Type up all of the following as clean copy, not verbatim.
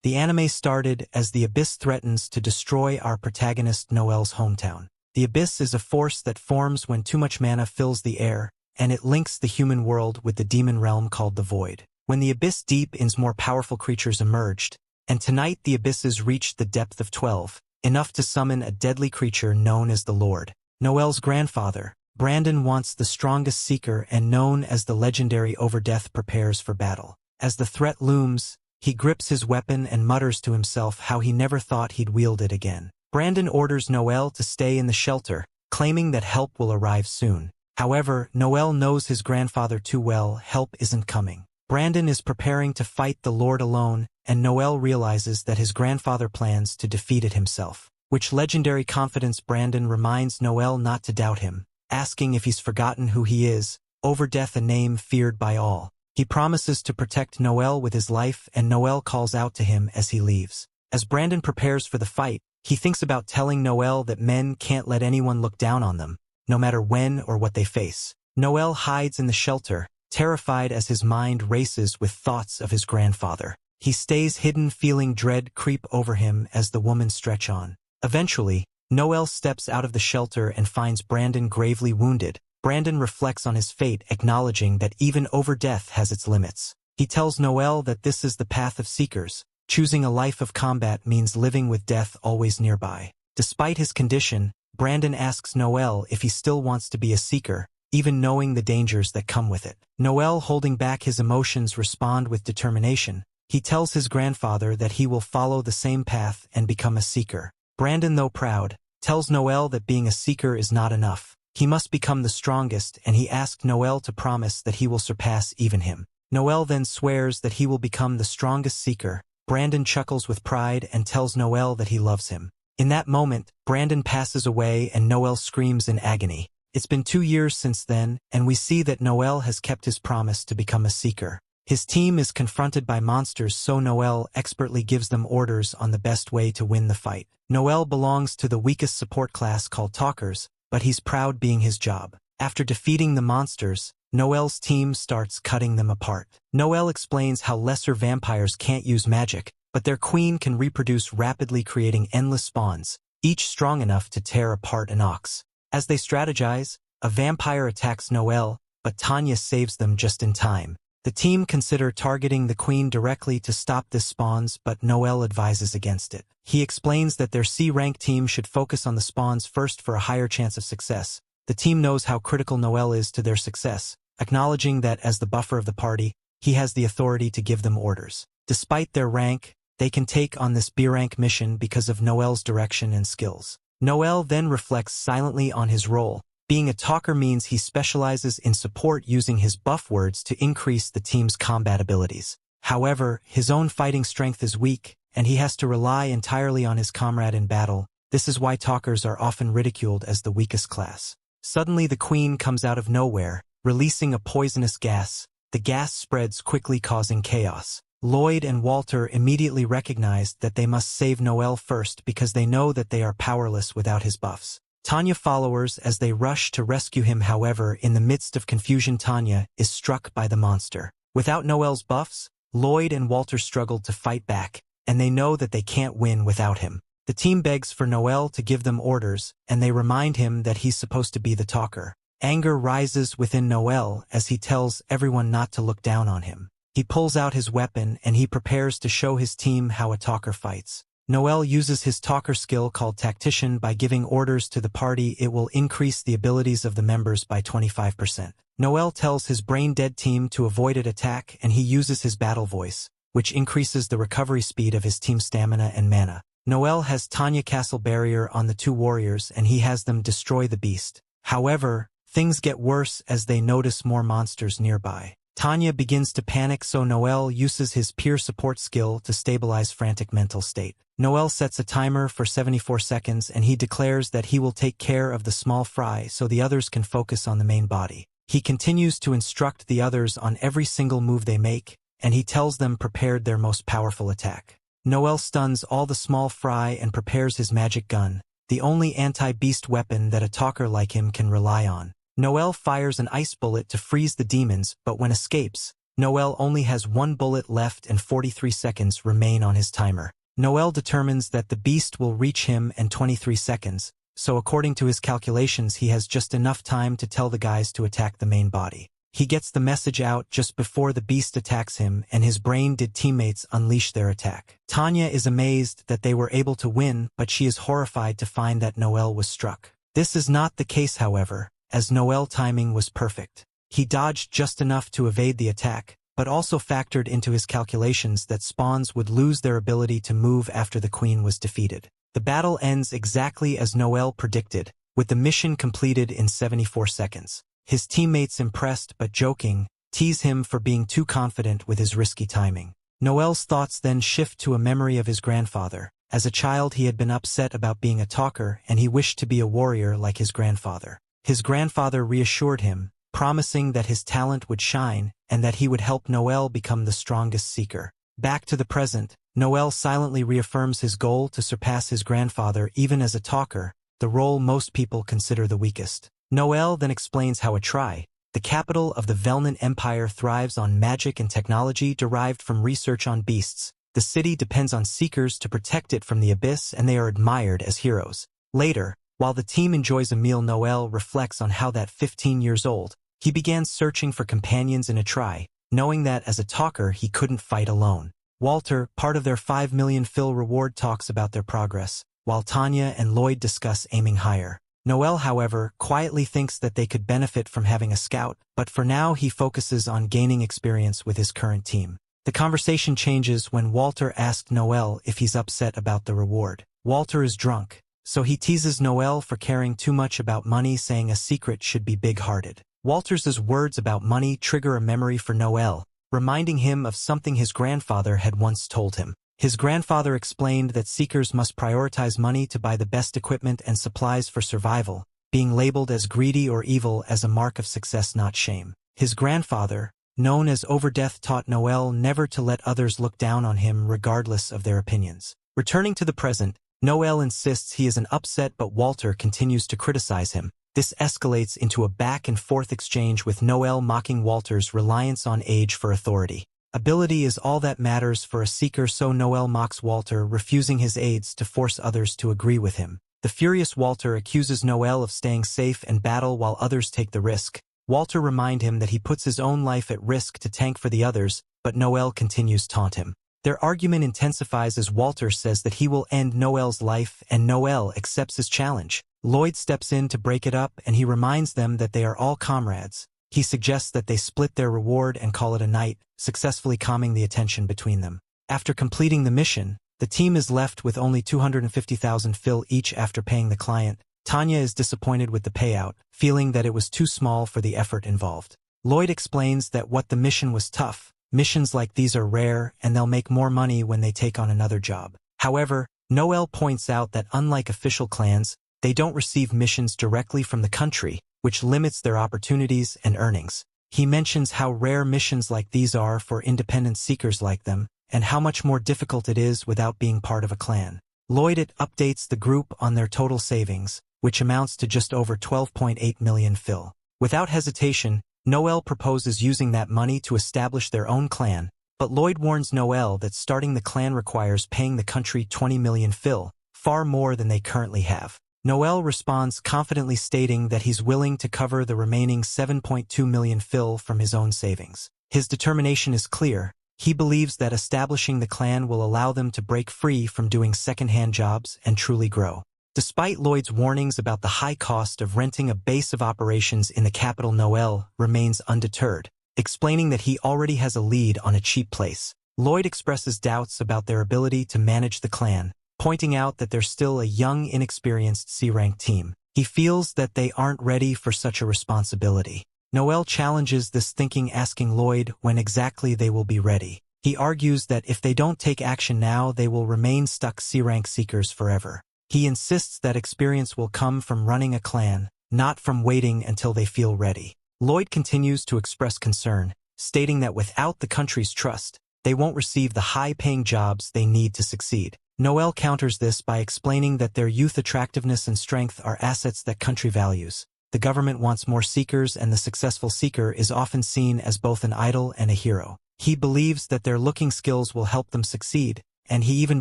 The anime started as the Abyss threatens to destroy our protagonist Noel's hometown. The Abyss is a force that forms when too much mana fills the air, and it links the human world with the demon realm called the Void. When the Abyss deepens, more powerful creatures emerged, and tonight the Abysses reached the depth of 12, enough to summon a deadly creature known as the Lord. Noel's grandfather, Brandon, wants the strongest seeker and known as the legendary Overdeath prepares for battle. As the threat looms, he grips his weapon and mutters to himself how he never thought he'd wield it again. Brandon orders Noel to stay in the shelter, claiming that help will arrive soon. However, Noel knows his grandfather too well. Help isn't coming. Brandon is preparing to fight the Lord alone, and Noel realizes that his grandfather plans to defeat it himself. With legendary confidence, Brandon reminds Noel not to doubt him, asking if he's forgotten who he is, Overdeath, a name feared by all. He promises to protect Noel with his life, and Noel calls out to him as he leaves. As Brandon prepares for the fight, he thinks about telling Noel that men can't let anyone look down on them, no matter when or what they face. Noel hides in the shelter, terrified as his mind races with thoughts of his grandfather. He stays hidden, feeling dread creep over him as the women stretch on. Eventually, Noel steps out of the shelter and finds Brandon gravely wounded. Brandon reflects on his fate, acknowledging that even Overdeath has its limits. He tells Noel that this is the path of seekers. Choosing a life of combat means living with death always nearby. Despite his condition, Brandon asks Noel if he still wants to be a seeker, even knowing the dangers that come with it. Noel, holding back his emotions, responds with determination. He tells his grandfather that he will follow the same path and become a seeker. Brandon, though proud, tells Noel that being a seeker is not enough. He must become the strongest, and he asked Noel to promise that he will surpass even him. Noel then swears that he will become the strongest seeker. Brandon chuckles with pride and tells Noel that he loves him. In that moment, Brandon passes away and Noel screams in agony. It's been 2 years since then, and we see that Noel has kept his promise to become a seeker. His team is confronted by monsters, so Noel expertly gives them orders on the best way to win the fight. Noel belongs to the weakest support class called Talkers, but he's proud being his job. After defeating the monsters, Noel's team starts cutting them apart. Noel explains how lesser vampires can't use magic, but their queen can reproduce rapidly, creating endless spawns, each strong enough to tear apart an ox. As they strategize, a vampire attacks Noel, but Tanya saves them just in time. The team consider targeting the queen directly to stop this spawns, but Noel advises against it. He explains that their C-rank team should focus on the spawns first for a higher chance of success. The team knows how critical Noel is to their success, acknowledging that as the buffer of the party, he has the authority to give them orders. Despite their rank, they can take on this B-rank mission because of Noel's direction and skills. Noel then reflects silently on his role. Being a talker means he specializes in support, using his buff words to increase the team's combat abilities. However, his own fighting strength is weak, and he has to rely entirely on his comrade in battle. This is why talkers are often ridiculed as the weakest class. Suddenly the queen comes out of nowhere, releasing a poisonous gas. The gas spreads quickly, causing chaos. Lloyd and Walter immediately recognized that they must save Noel first because they know that they are powerless without his buffs. Tanya followers as they rush to rescue him. However, in the midst of confusion, Tanya is struck by the monster. Without Noel's buffs, Lloyd and Walter struggled to fight back, and they know that they can't win without him. The team begs for Noel to give them orders, and they remind him that he's supposed to be the talker. Anger rises within Noel as he tells everyone not to look down on him. He pulls out his weapon and he prepares to show his team how a talker fights. Noel uses his talker skill called Tactician. By giving orders to the party, it will increase the abilities of the members by 25%. Noel tells his brain-dead team to avoid an attack, and he uses his battle voice, which increases the recovery speed of his team's stamina and mana. Noel has Tanya castle barrier on the two warriors, and he has them destroy the beast. However, things get worse as they notice more monsters nearby. Tanya begins to panic, so Noel uses his peer support skill to stabilize frantic mental state. Noel sets a timer for 74 seconds and he declares that he will take care of the small fry so the others can focus on the main body. He continues to instruct the others on every single move they make, and he tells them prepared their most powerful attack. Noel stuns all the small fry and prepares his magic gun, the only anti-beast weapon that a talker like him can rely on. Noel fires an ice bullet to freeze the demons, but when escapes, Noel only has 1 bullet left and 43 seconds remain on his timer. Noel determines that the beast will reach him in 23 seconds, so according to his calculations he has just enough time to tell the guys to attack the main body. He gets the message out just before the beast attacks him, and his brain-dead teammates unleash their attack. Tanya is amazed that they were able to win, but she is horrified to find that Noel was struck. This is not the case, however, as Noel's timing was perfect. He dodged just enough to evade the attack, but also factored into his calculations that spawns would lose their ability to move after the queen was defeated. The battle ends exactly as Noel predicted, with the mission completed in 74 seconds. His teammates, impressed but joking, tease him for being too confident with his risky timing. Noel's thoughts then shift to a memory of his grandfather. As a child he had been upset about being a talker and he wished to be a warrior like his grandfather. His grandfather reassured him, promising that his talent would shine and that he would help Noel become the strongest seeker. Back to the present, Noel silently reaffirms his goal to surpass his grandfather even as a talker, the role most people consider the weakest. Noel then explains how Atrai, the capital of the Velnan Empire, thrives on magic and technology derived from research on beasts. The city depends on seekers to protect it from the abyss, and they are admired as heroes. Later, while the team enjoys a meal, Noel reflects on how that 15 years old, he began searching for companions in Atrai, knowing that as a talker he couldn't fight alone. Walter, part of their 5 million Phil reward, talks about their progress, while Tanya and Lloyd discuss aiming higher. Noel, however, quietly thinks that they could benefit from having a scout, but for now he focuses on gaining experience with his current team. The conversation changes when Walter asks Noel if he's upset about the reward. Walter is drunk, so he teases Noel for caring too much about money, saying a secret should be big-hearted. Walter's words about money trigger a memory for Noel, reminding him of something his grandfather had once told him. His grandfather explained that seekers must prioritize money to buy the best equipment and supplies for survival, being labeled as greedy or evil as a mark of success, not shame. His grandfather, known as Overdeath, taught Noel never to let others look down on him regardless of their opinions. Returning to the present, Noel insists he isn't upset, but Walter continues to criticize him. This escalates into a back-and-forth exchange with Noel mocking Walter's reliance on age for authority. Ability is all that matters for a seeker, so Noel mocks Walter, refusing his aids to force others to agree with him. The furious Walter accuses Noel of staying safe in battle while others take the risk. Walter reminds him that he puts his own life at risk to tank for the others, but Noel continues to taunt him. Their argument intensifies as Walter says that he will end Noel's life, and Noel accepts his challenge. Lloyd steps in to break it up, and he reminds them that they are all comrades. He suggests that they split their reward and call it a night, successfully calming the attention between them. After completing the mission, the team is left with only 250,000 Phil each after paying the client. Tanya is disappointed with the payout, feeling that it was too small for the effort involved. Lloyd explains that what the mission was tough. Missions like these are rare, and they'll make more money when they take on another job. However, Noel points out that unlike official clans, they don't receive missions directly from the country, which limits their opportunities and earnings. He mentions how rare missions like these are for independent seekers like them, and how much more difficult it is without being part of a clan. Lloyd updates the group on their total savings, which amounts to just over 12.8 million Phil. Without hesitation, Noel proposes using that money to establish their own clan, but Lloyd warns Noel that starting the clan requires paying the country 20 million Phil, far more than they currently have. Noel responds confidently, stating that he's willing to cover the remaining 7.2 million Phil from his own savings. His determination is clear. He believes that establishing the clan will allow them to break free from doing second-hand jobs and truly grow. Despite Lloyd's warnings about the high cost of renting a base of operations in the capital, Noel remains undeterred, explaining that he already has a lead on a cheap place. Lloyd expresses doubts about their ability to manage the clan, pointing out that they're still a young, inexperienced C-rank team. He feels that they aren't ready for such a responsibility. Noel challenges this thinking, asking Lloyd when exactly they will be ready. He argues that if they don't take action now, they will remain stuck C-rank seekers forever. He insists that experience will come from running a clan, not from waiting until they feel ready. Lloyd continues to express concern, stating that without the country's trust, they won't receive the high-paying jobs they need to succeed. Noel counters this by explaining that their youth attractiveness and strength are assets that country values. the government wants more seekers and the successful seeker is often seen as both an idol and a hero. He believes that their looking skills will help them succeed, and he even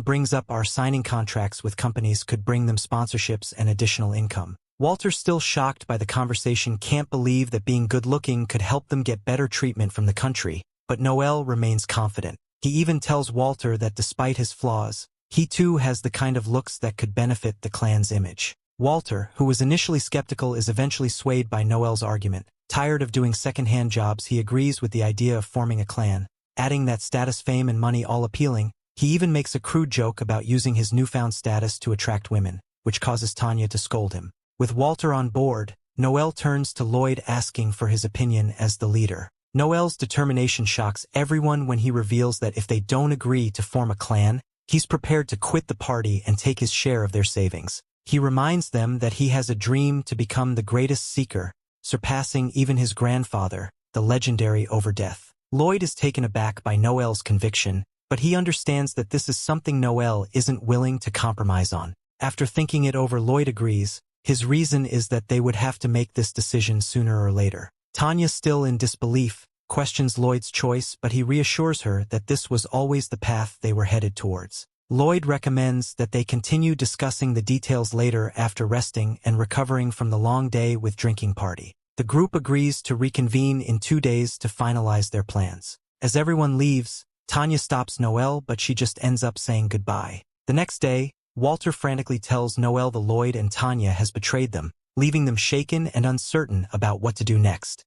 brings up our signing contracts with companies could bring them sponsorships and additional income. Walter, still shocked by the conversation, can't believe that being good-looking could help them get better treatment from the country, but Noel remains confident. He even tells Walter that despite his flaws, he too has the kind of looks that could benefit the clan's image. Walter, who was initially skeptical, is eventually swayed by Noel's argument. Tired of doing second-hand jobs, he agrees with the idea of forming a clan, adding that status, fame, and money all appealing. He even makes a crude joke about using his newfound status to attract women, which causes Tanya to scold him. With Walter on board, Noel turns to Lloyd asking for his opinion as the leader. Noel's determination shocks everyone when he reveals that if they don't agree to form a clan, he's prepared to quit the party and take his share of their savings. He reminds them that he has a dream to become the greatest seeker, surpassing even his grandfather, the legendary Overdeath. Lloyd is taken aback by Noel's conviction, but he understands that this is something Noel isn't willing to compromise on. After thinking it over, Lloyd agrees. His reason is that they would have to make this decision sooner or later. Tanya, still in disbelief, questions Lloyd's choice, but he reassures her that this was always the path they were headed towards. Lloyd recommends that they continue discussing the details later after resting and recovering from the long day with drinking party. The group agrees to reconvene in 2 days to finalize their plans. As everyone leaves, Tanya stops Noel, but she just ends up saying goodbye. The next day, Walter frantically tells Noel that Lloyd and Tanya has betrayed them, leaving them shaken and uncertain about what to do next.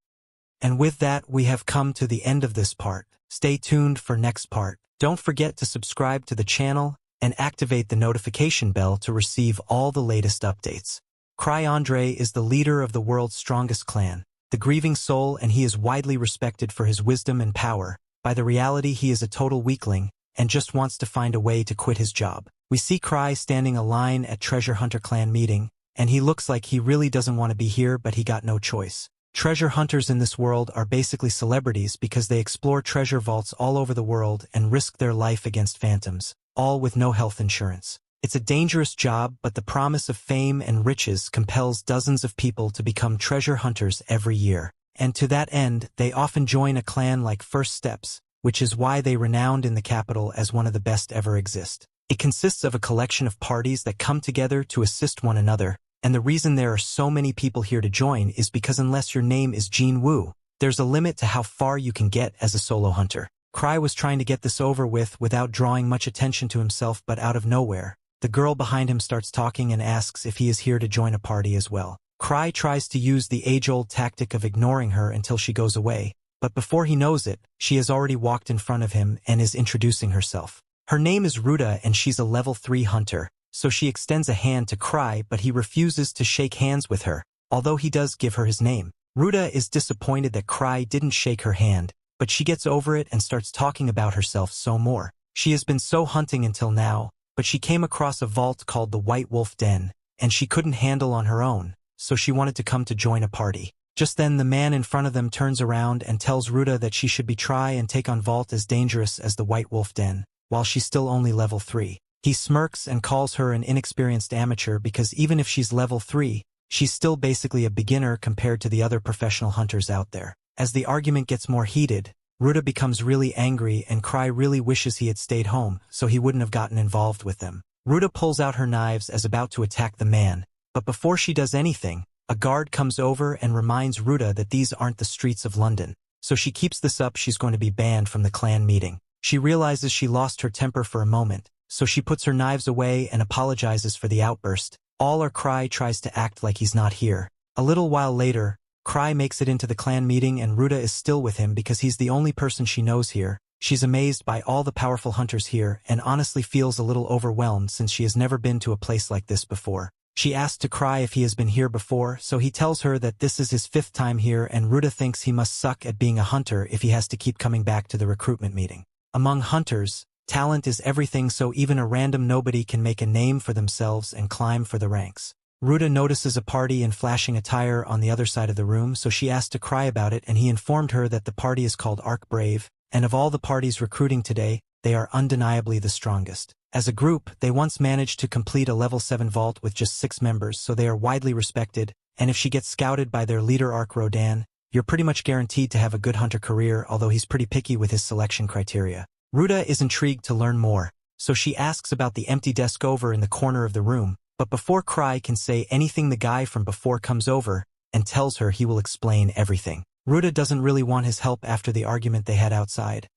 And with that, we have come to the end of this part. Stay tuned for next part. Don't forget to subscribe to the channel and activate the notification bell to receive all the latest updates. Cry Andre is the leader of the world's strongest clan, the Grieving Soul, and he is widely respected for his wisdom and power. By the reality, he is a total weakling and just wants to find a way to quit his job. We see Cry standing a line at Treasure Hunter clan meeting, and he looks like he really doesn't want to be here, but he got no choice. Treasure hunters in this world are basically celebrities because they explore treasure vaults all over the world and risk their life against phantoms, all with no health insurance. It's a dangerous job, but the promise of fame and riches compels dozens of people to become treasure hunters every year. And to that end, they often join a clan like First Steps, which is why they renowned in the capital as one of the best ever exist. It consists of a collection of parties that come together to assist one another, and the reason there are so many people here to join is because unless your name is Jean Wu, there's a limit to how far you can get as a solo hunter. Cry was trying to get this over with without drawing much attention to himself, but out of nowhere, the girl behind him starts talking and asks if he is here to join a party as well. Cry tries to use the age-old tactic of ignoring her until she goes away, but before he knows it, she has already walked in front of him and is introducing herself. Her name is Ruta and she's a level 3 hunter, so she extends a hand to Cry, but he refuses to shake hands with her, although he does give her his name. Ruta is disappointed that Cry didn't shake her hand, but she gets over it and starts talking about herself some more. She has been so hunting until now, but she came across a vault called the White Wolf Den, and she couldn't handle on her own, so she wanted to come to join a party. Just then the man in front of them turns around and tells Ruta that she should be try and take on vault as dangerous as the White Wolf Den, while she's still only level 3. He smirks and calls her an inexperienced amateur because even if she's level 3, she's still basically a beginner compared to the other professional hunters out there. As the argument gets more heated, Ruta becomes really angry and Cry really wishes he had stayed home so he wouldn't have gotten involved with them. Ruta pulls out her knives as about to attack the man, but before she does anything, a guard comes over and reminds Ruta that these aren't the streets of London. So she keeps this up, she's going to be banned from the clan meeting. She realizes she lost her temper for a moment, so she puts her knives away and apologizes for the outburst. All our Cry tries to act like he's not here. A little while later, Cry makes it into the clan meeting and Ruta is still with him because he's the only person she knows here. She's amazed by all the powerful hunters here and honestly feels a little overwhelmed since she has never been to a place like this before. She asks to Cry if he has been here before, so he tells her that this is his 5th time here and Ruta thinks he must suck at being a hunter if he has to keep coming back to the recruitment meeting. Among hunters, talent is everything, so even a random nobody can make a name for themselves and climb for the ranks. Ruta notices a party in flashing attire on the other side of the room, so she asked to Cry about it and he informed her that the party is called Arc Brave, and of all the parties recruiting today, they are undeniably the strongest. As a group, they once managed to complete a level 7 vault with just 6 members, so they are widely respected, and if she gets scouted by their leader Ark Rodan, you're pretty much guaranteed to have a good hunter career, although he's pretty picky with his selection criteria. Ruta is intrigued to learn more, so she asks about the empty desk over in the corner of the room, but before Cry can say anything, the guy from before comes over and tells her he will explain everything. Ruta doesn't really want his help after the argument they had outside,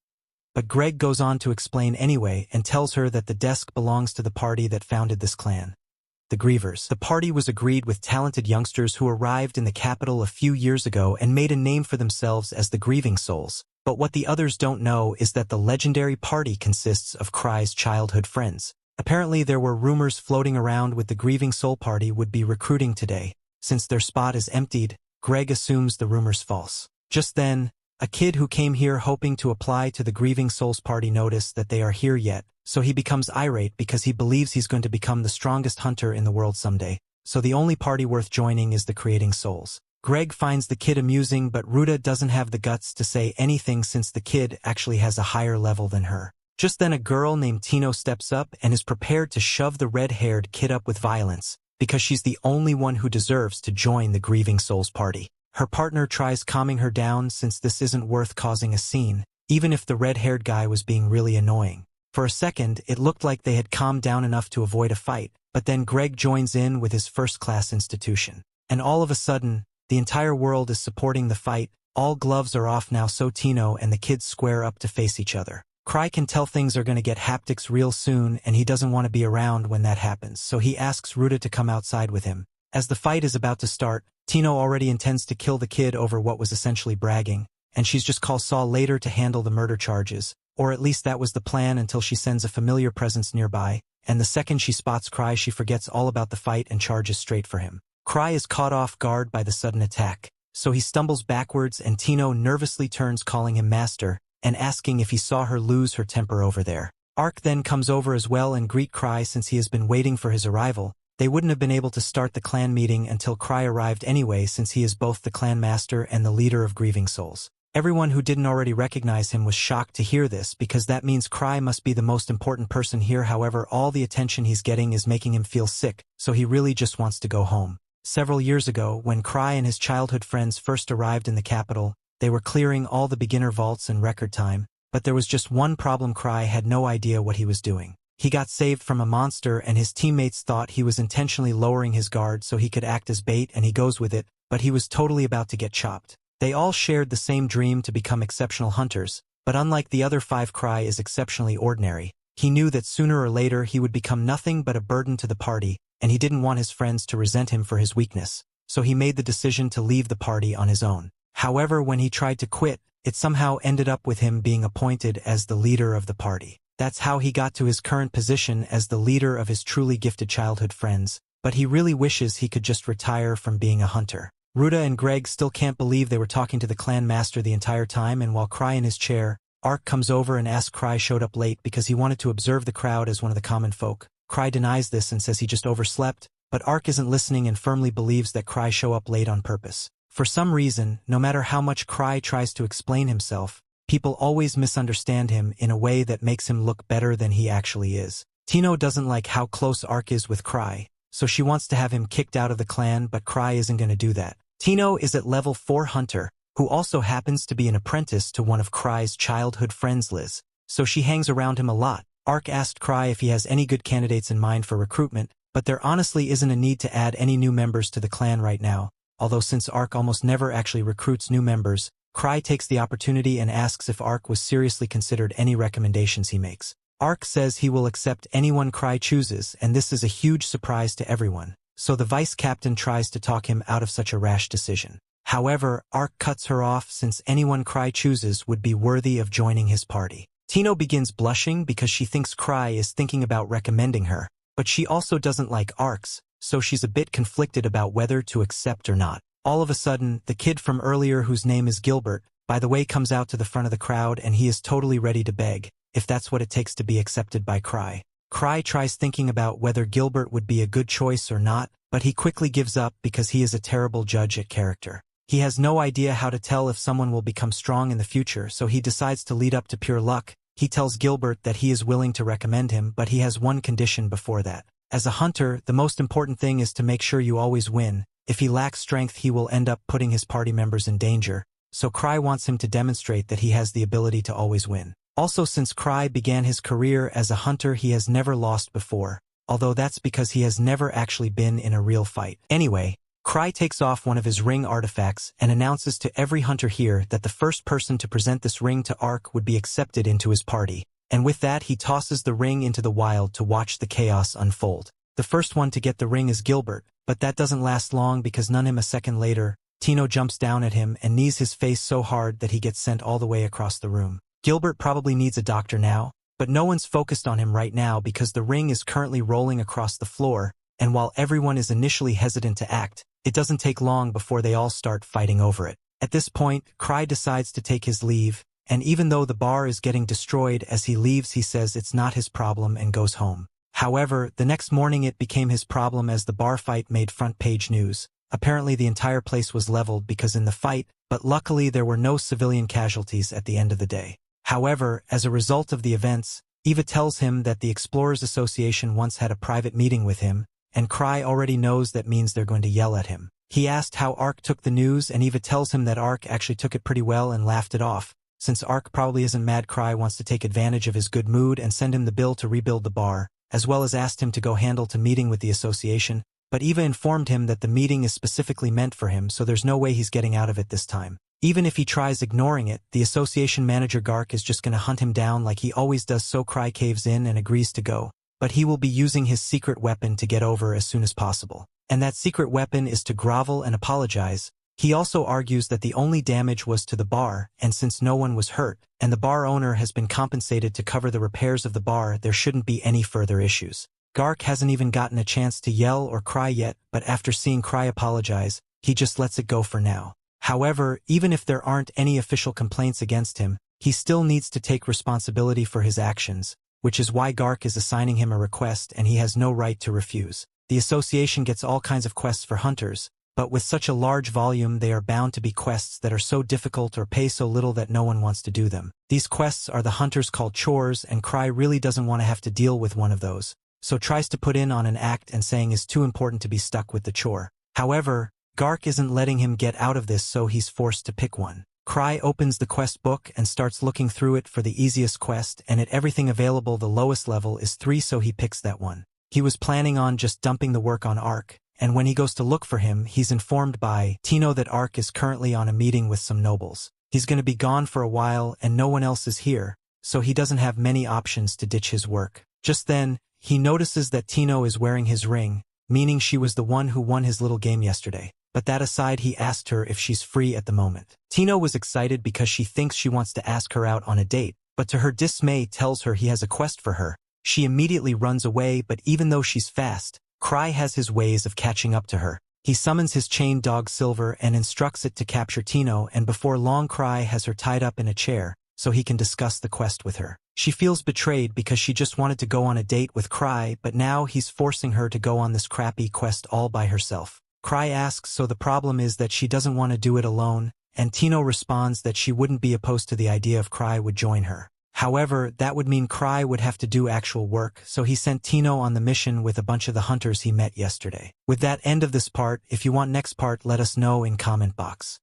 but Greg goes on to explain anyway and tells her that the desk belongs to the party that founded this clan, the Grievers. The party was agreed with talented youngsters who arrived in the capital a few years ago and made a name for themselves as the Grieving Souls. But what the others don't know is that the legendary party consists of Cry's childhood friends. Apparently there were rumors floating around with the Grieving Soul party would be recruiting today. Since their spot is emptied, Greg assumes the rumor's false. Just then, a kid who came here hoping to apply to the Grieving Souls party noticed that they are here yet, so he becomes irate because he believes he's going to become the strongest hunter in the world someday. So the only party worth joining is the Creating Souls. Greg finds the kid amusing, but Ruta doesn't have the guts to say anything since the kid actually has a higher level than her. Just then a girl named Tino steps up and is prepared to shove the red-haired kid up with violence, because she's the only one who deserves to join the Grieving Souls party. Her partner tries calming her down since this isn't worth causing a scene, even if the red-haired guy was being really annoying. For a second, it looked like they had calmed down enough to avoid a fight, but then Greg joins in with his first-class institution. And all of a sudden, the entire world is supporting the fight. All gloves are off now, so Tino and the kids square up to face each other. Cry can tell things are going to get haptics real soon, and he doesn't want to be around when that happens, so he asks Ruta to come outside with him. As the fight is about to start, Tino already intends to kill the kid over what was essentially bragging, and she's just called Saul later to handle the murder charges, or at least that was the plan until she sends a familiar presence nearby, and the second she spots Cry she forgets all about the fight and charges straight for him. Cry is caught off guard by the sudden attack, so he stumbles backwards and Tino nervously turns, calling him master, and asking if he saw her lose her temper over there. Ark then comes over as well and greet Cry since he has been waiting for his arrival. They wouldn't have been able to start the clan meeting until Cry arrived anyway, since he is both the clan master and the leader of Grieving Souls. Everyone who didn't already recognize him was shocked to hear this, because that means Cry must be the most important person here. However, all the attention he's getting is making him feel sick, so he really just wants to go home. Several years ago, when Cry and his childhood friends first arrived in the capital, they were clearing all the beginner vaults in record time, but there was just one problem: Cry had no idea what he was doing. He got saved from a monster and his teammates thought he was intentionally lowering his guard so he could act as bait, and he goes with it, but he was totally about to get chopped. They all shared the same dream to become exceptional hunters, but unlike the other 5, Cry is exceptionally ordinary. He knew that sooner or later he would become nothing but a burden to the party, and he didn't want his friends to resent him for his weakness, so he made the decision to leave the party on his own. However, when he tried to quit, it somehow ended up with him being appointed as the leader of the party. That's how he got to his current position as the leader of his truly gifted childhood friends, but he really wishes he could just retire from being a hunter. Ruta and Greg still can't believe they were talking to the clan master the entire time, and while Cry in his chair, Ark comes over and asks Cry showed up late because he wanted to observe the crowd as one of the common folk. Cry denies this and says he just overslept, but Ark isn't listening and firmly believes that Cry show up late on purpose. For some reason, no matter how much Cry tries to explain himself, people always misunderstand him in a way that makes him look better than he actually is. Tino doesn't like how close Ark is with Cry, so she wants to have him kicked out of the clan, but Cry isn't going to do that. Tino is at level 4 hunter, who also happens to be an apprentice to one of Cry's childhood friends, Liz, so she hangs around him a lot. Ark asked Cry if he has any good candidates in mind for recruitment, but there honestly isn't a need to add any new members to the clan right now, although since Ark almost never actually recruits new members, Cry takes the opportunity and asks if Ark was seriously considered any recommendations he makes. Ark says he will accept anyone Cry chooses, and this is a huge surprise to everyone, so the vice captain tries to talk him out of such a rash decision. However, Ark cuts her off since anyone Cry chooses would be worthy of joining his party. Tino begins blushing because she thinks Cry is thinking about recommending her, but she also doesn't like Ark's, so she's a bit conflicted about whether to accept or not. All of a sudden, the kid from earlier, whose name is Gilbert, by the way, comes out to the front of the crowd, and he is totally ready to beg, if that's what it takes to be accepted by Cry. Cry tries thinking about whether Gilbert would be a good choice or not, but he quickly gives up because he is a terrible judge at character. He has no idea how to tell if someone will become strong in the future, so he decides to lead up to pure luck. He tells Gilbert that he is willing to recommend him, but he has one condition before that. As a hunter, the most important thing is to make sure you always win, If he lacks strength, he will end up putting his party members in danger, so Cry wants him to demonstrate that he has the ability to always win. Also, since Cry began his career as a hunter, he has never lost before, although that's because he has never actually been in a real fight. Anyway, Cry takes off one of his ring artifacts and announces to every hunter here that the first person to present this ring to Ark would be accepted into his party, and with that he tosses the ring into the wild to watch the chaos unfold. The first one to get the ring is Gilbert, but that doesn't last long because none him a second later, Tino jumps down at him and knees his face so hard that he gets sent all the way across the room. Gilbert probably needs a doctor now, but no one's focused on him right now because the ring is currently rolling across the floor, and while everyone is initially hesitant to act, it doesn't take long before they all start fighting over it. At this point, Cry decides to take his leave, and even though the bar is getting destroyed as he leaves, he says it's not his problem and goes home. However, the next morning it became his problem as the bar fight made front-page news. Apparently the entire place was leveled because in the fight, but luckily there were no civilian casualties at the end of the day. However, as a result of the events, Eva tells him that the Explorers Association once had a private meeting with him, and Cry already knows that means they're going to yell at him. He asked how Ark took the news, and Eva tells him that Ark actually took it pretty well and laughed it off. Since Ark probably isn't mad, Cry wants to take advantage of his good mood and send him the bill to rebuild the bar, as well as asked him to go handle the meeting with the association, but Eva informed him that the meeting is specifically meant for him, so there's no way he's getting out of it this time. Even if he tries ignoring it, the association manager Gark is just going to hunt him down like he always does, so Cry caves in and agrees to go. But he will be using his secret weapon to get over as soon as possible. And that secret weapon is to grovel and apologize. He also argues that the only damage was to the bar, and since no one was hurt, and the bar owner has been compensated to cover the repairs of the bar, there shouldn't be any further issues. Gark hasn't even gotten a chance to yell or cry yet, but after seeing Cry apologize, he just lets it go for now. However, even if there aren't any official complaints against him, he still needs to take responsibility for his actions, which is why Gark is assigning him a request and he has no right to refuse. The association gets all kinds of quests for hunters, but with such a large volume they are bound to be quests that are so difficult or pay so little that no one wants to do them. These quests are the hunters called chores, and Cry really doesn't want to have to deal with one of those, so tries to put in on an act and saying is too important to be stuck with the chore. However, Gark isn't letting him get out of this, so he's forced to pick one. Cry opens the quest book and starts looking through it for the easiest quest, and at everything available the lowest level is 3, so he picks that one. He was planning on just dumping the work on Ark, and when he goes to look for him, he's informed by Tino that Ark is currently on a meeting with some nobles. He's going to be gone for a while and no one else is here, so he doesn't have many options to ditch his work. Just then, he notices that Tino is wearing his ring, meaning she was the one who won his little game yesterday. But that aside, he asked her if she's free at the moment. Tino was excited because she thinks she wants to ask her out on a date, but to her dismay tells her he has a quest for her. She immediately runs away, but even though she's fast, Cry has his ways of catching up to her. He summons his chained dog Silver and instructs it to capture Tino, and before long Cry has her tied up in a chair, so he can discuss the quest with her. She feels betrayed because she just wanted to go on a date with Cry, but now he's forcing her to go on this crappy quest all by herself. Cry asks so the problem is that she doesn't want to do it alone, and Tino responds that she wouldn't be opposed to the idea if Cry would join her. However, that would mean Cry would have to do actual work, so he sent Tino on the mission with a bunch of the hunters he met yesterday. With that end of this part, if you want next part, let us know in comment box.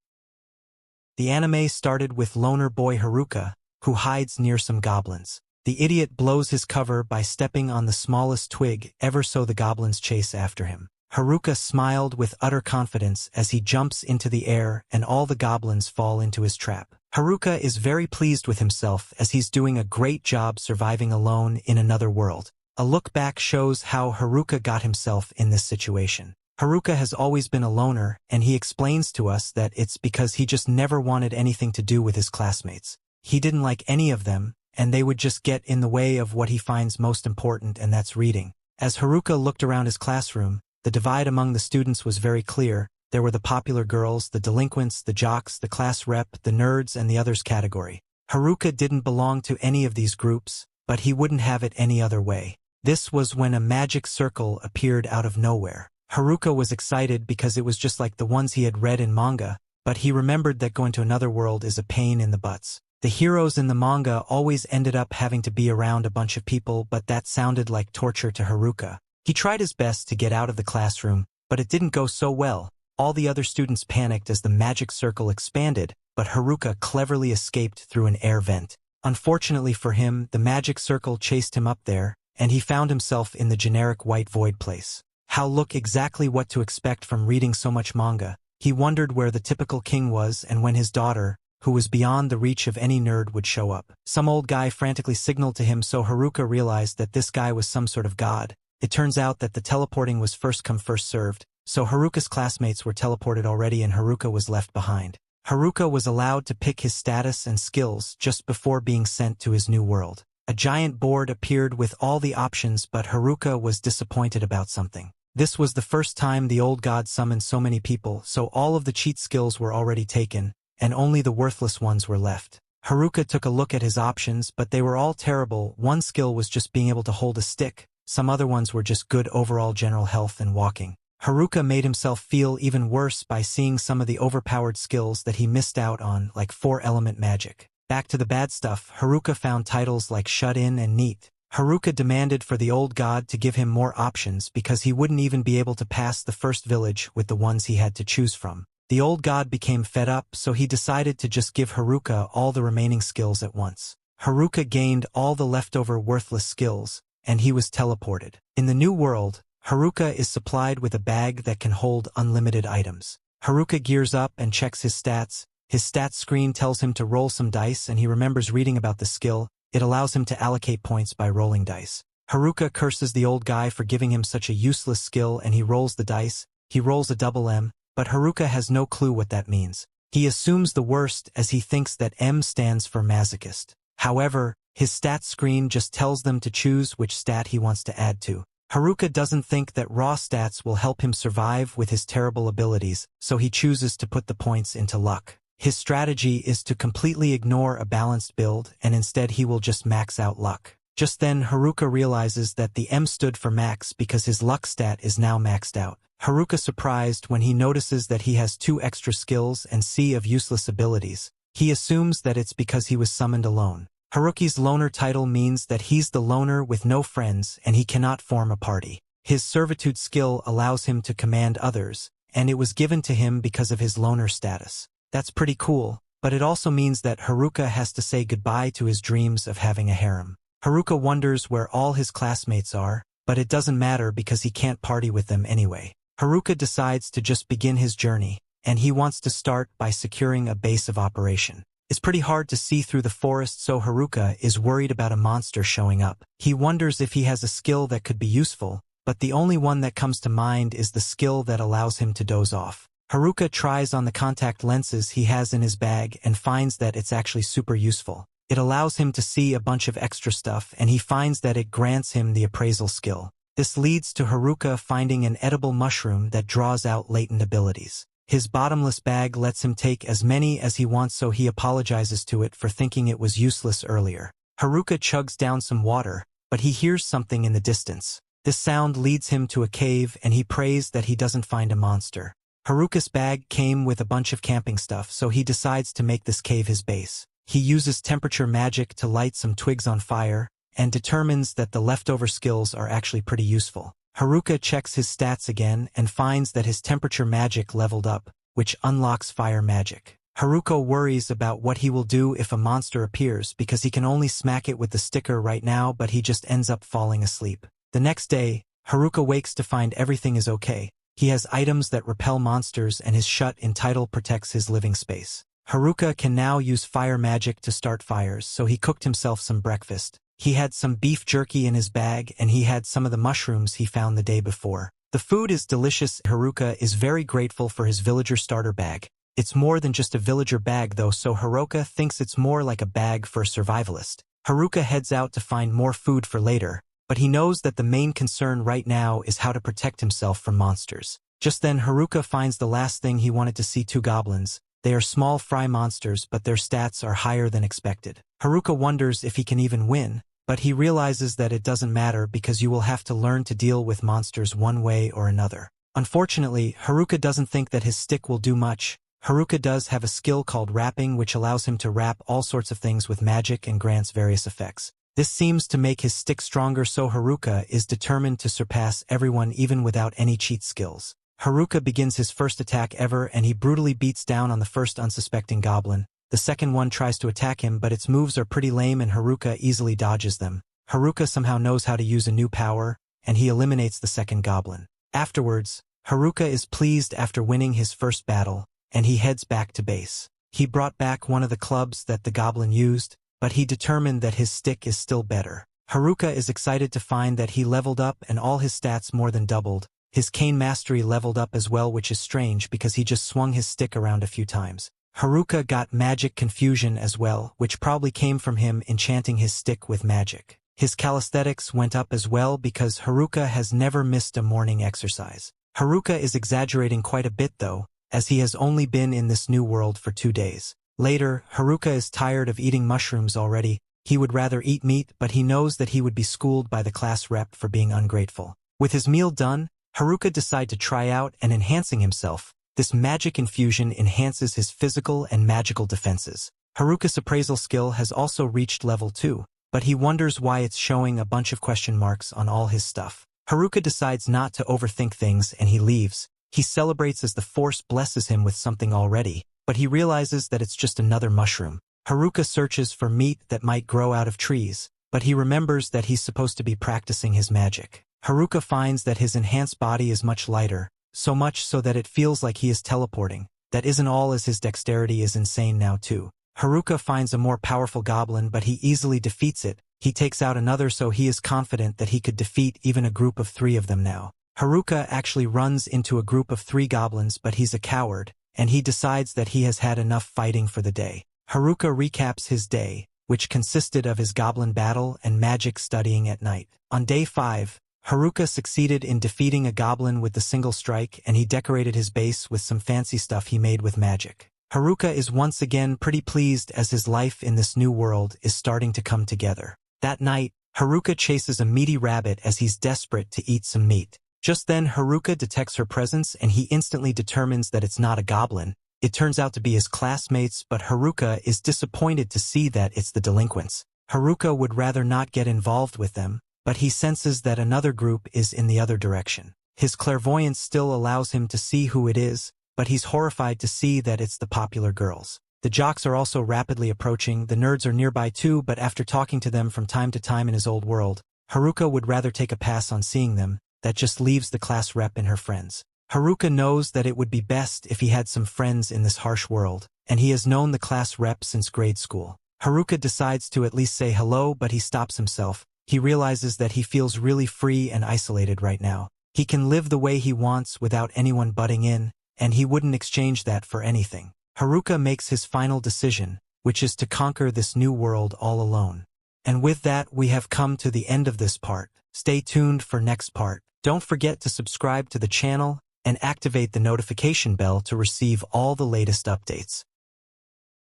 The anime started with loner boy Haruka, who hides near some goblins. The idiot blows his cover by stepping on the smallest twig ever, so the goblins chase after him. Haruka smiled with utter confidence as he jumps into the air and all the goblins fall into his trap. Haruka is very pleased with himself as he's doing a great job surviving alone in another world. A look back shows how Haruka got himself in this situation. Haruka has always been a loner, and he explains to us that it's because he just never wanted anything to do with his classmates. He didn't like any of them, and they would just get in the way of what he finds most important, and that's reading. As Haruka looked around his classroom, the divide among the students was very clear. There were the popular girls, the delinquents, the jocks, the class rep, the nerds, and the others category. Haruka didn't belong to any of these groups, but he wouldn't have it any other way. This was when a magic circle appeared out of nowhere. Haruka was excited because it was just like the ones he had read in manga, but he remembered that going to another world is a pain in the butts. The heroes in the manga always ended up having to be around a bunch of people, but that sounded like torture to Haruka. He tried his best to get out of the classroom, but it didn't go so well. All the other students panicked as the magic circle expanded, but Haruka cleverly escaped through an air vent. Unfortunately for him, the magic circle chased him up there, and he found himself in the generic white void place. How look exactly what to expect from reading so much manga. He wondered where the typical king was and when his daughter, who was beyond the reach of any nerd, would show up. Some old guy frantically signaled to him, so Haruka realized that this guy was some sort of god. It turns out that the teleporting was first come first served, so Haruka's classmates were teleported already and Haruka was left behind. Haruka was allowed to pick his status and skills just before being sent to his new world. A giant board appeared with all the options, but Haruka was disappointed about something. This was the first time the old god summoned so many people, so all of the cheat skills were already taken, and only the worthless ones were left. Haruka took a look at his options, but they were all terrible. One skill was just being able to hold a stick, some other ones were just good overall general health and walking. Haruka made himself feel even worse by seeing some of the overpowered skills that he missed out on, like 4-element magic. Back to the bad stuff, Haruka found titles like Shut In and Neat. Haruka demanded for the old god to give him more options because he wouldn't even be able to pass the first village with the ones he had to choose from. The old god became fed up, so he decided to just give Haruka all the remaining skills at once. Haruka gained all the leftover worthless skills, and he was teleported. In the new world, Haruka is supplied with a bag that can hold unlimited items. Haruka gears up and checks his stats. His stats screen tells him to roll some dice, and he remembers reading about the skill. It allows him to allocate points by rolling dice. Haruka curses the old guy for giving him such a useless skill, and he rolls the dice. He rolls a double M, but Haruka has no clue what that means. He assumes the worst as he thinks that M stands for masochist. However, his stats screen just tells them to choose which stat he wants to add to. Haruka doesn't think that raw stats will help him survive with his terrible abilities, so he chooses to put the points into luck. His strategy is to completely ignore a balanced build, and instead he will just max out luck. Just then Haruka realizes that the M stood for max because his luck stat is now maxed out. Haruka surprised when he notices that he has 2 extra skills and sea of useless abilities. He assumes that it's because he was summoned alone. Haruki's loner title means that he's the loner with no friends and he cannot form a party. His servitude skill allows him to command others, and it was given to him because of his loner status. That's pretty cool, but it also means that Haruka has to say goodbye to his dreams of having a harem. Haruka wonders where all his classmates are, but it doesn't matter because he can't party with them anyway. Haruka decides to just begin his journey, and he wants to start by securing a base of operation. It's pretty hard to see through the forest, so Haruka is worried about a monster showing up. He wonders if he has a skill that could be useful, but the only one that comes to mind is the skill that allows him to doze off. Haruka tries on the contact lenses he has in his bag and finds that it's actually super useful. It allows him to see a bunch of extra stuff, and he finds that it grants him the appraisal skill. This leads to Haruka finding an edible mushroom that draws out latent abilities. His bottomless bag lets him take as many as he wants, so he apologizes to it for thinking it was useless earlier. Haruka chugs down some water, but he hears something in the distance. This sound leads him to a cave, and he prays that he doesn't find a monster. Haruka's bag came with a bunch of camping stuff, so he decides to make this cave his base. He uses temperature magic to light some twigs on fire, and determines that the leftover skills are actually pretty useful. Haruka checks his stats again and finds that his temperature magic leveled up, which unlocks fire magic. Haruka worries about what he will do if a monster appears because he can only smack it with the sticker right now, but he just ends up falling asleep. The next day, Haruka wakes to find everything is okay. He has items that repel monsters, and his shut-in title protects his living space. Haruka can now use fire magic to start fires, so he cooked himself some breakfast. He had some beef jerky in his bag, and he had some of the mushrooms he found the day before. The food is delicious. Haruka is very grateful for his villager starter bag. It's more than just a villager bag though, so Haruka thinks it's more like a bag for a survivalist. Haruka heads out to find more food for later, but he knows that the main concern right now is how to protect himself from monsters. Just then Haruka finds the last thing he wanted to see: 2 goblins. They are small fry monsters, but their stats are higher than expected. Haruka wonders if he can even win, but he realizes that it doesn't matter because you will have to learn to deal with monsters one way or another. Unfortunately, Haruka doesn't think that his stick will do much. Haruka does have a skill called wrapping, which allows him to wrap all sorts of things with magic and grants various effects. This seems to make his stick stronger, so Haruka is determined to surpass everyone even without any cheat skills. Haruka begins his first attack ever and he brutally beats down on the first unsuspecting goblin. The second one tries to attack him but its moves are pretty lame and Haruka easily dodges them. Haruka somehow knows how to use a new power, and he eliminates the second goblin. Afterwards, Haruka is pleased after winning his first battle, and he heads back to base. He brought back one of the clubs that the goblin used, but he determined that his stick is still better. Haruka is excited to find that he leveled up and all his stats more than doubled. His cane mastery leveled up as well, which is strange because he just swung his stick around a few times. Haruka got magic confusion as well, which probably came from him enchanting his stick with magic. His calisthenics went up as well because Haruka has never missed a morning exercise. Haruka is exaggerating quite a bit though, as he has only been in this new world for 2 days. Later, Haruka is tired of eating mushrooms already. He would rather eat meat, but he knows that he would be schooled by the class rep for being ungrateful. With his meal done, Haruka decides to try out and enhancing himself. This magic infusion enhances his physical and magical defenses. Haruka's appraisal skill has also reached level 2, but he wonders why it's showing a bunch of question marks on all his stuff. Haruka decides not to overthink things and he leaves. He celebrates as the force blesses him with something already, but he realizes that it's just another mushroom. Haruka searches for meat that might grow out of trees, but he remembers that he's supposed to be practicing his magic. Haruka finds that his enhanced body is much lighter, so much so that it feels like he is teleporting. That isn't all, as his dexterity is insane now too. Haruka finds a more powerful goblin but he easily defeats it. He takes out another so he is confident that he could defeat even a group of 3 of them now. Haruka actually runs into a group of 3 goblins but he's a coward, and he decides that he has had enough fighting for the day. Haruka recaps his day, which consisted of his goblin battle and magic studying at night. On day 5, Haruka succeeded in defeating a goblin with the single strike and he decorated his base with some fancy stuff he made with magic. Haruka is once again pretty pleased as his life in this new world is starting to come together. That night, Haruka chases a meaty rabbit as he's desperate to eat some meat. Just then Haruka detects her presence and he instantly determines that it's not a goblin. It turns out to be his classmates, but Haruka is disappointed to see that it's the delinquents. Haruka would rather not get involved with them, but he senses that another group is in the other direction. His clairvoyance still allows him to see who it is, but he's horrified to see that it's the popular girls. The jocks are also rapidly approaching. The nerds are nearby too, but after talking to them from time to time in his old world, Haruka would rather take a pass on seeing them. That just leaves the class rep and her friends. Haruka knows that it would be best if he had some friends in this harsh world, and he has known the class rep since grade school. Haruka decides to at least say hello, but he stops himself. He realizes that he feels really free and isolated right now. He can live the way he wants without anyone butting in, and he wouldn't exchange that for anything. Haruka makes his final decision, which is to conquer this new world all alone. And with that, we have come to the end of this part. Stay tuned for next part. Don't forget to subscribe to the channel and activate the notification bell to receive all the latest updates.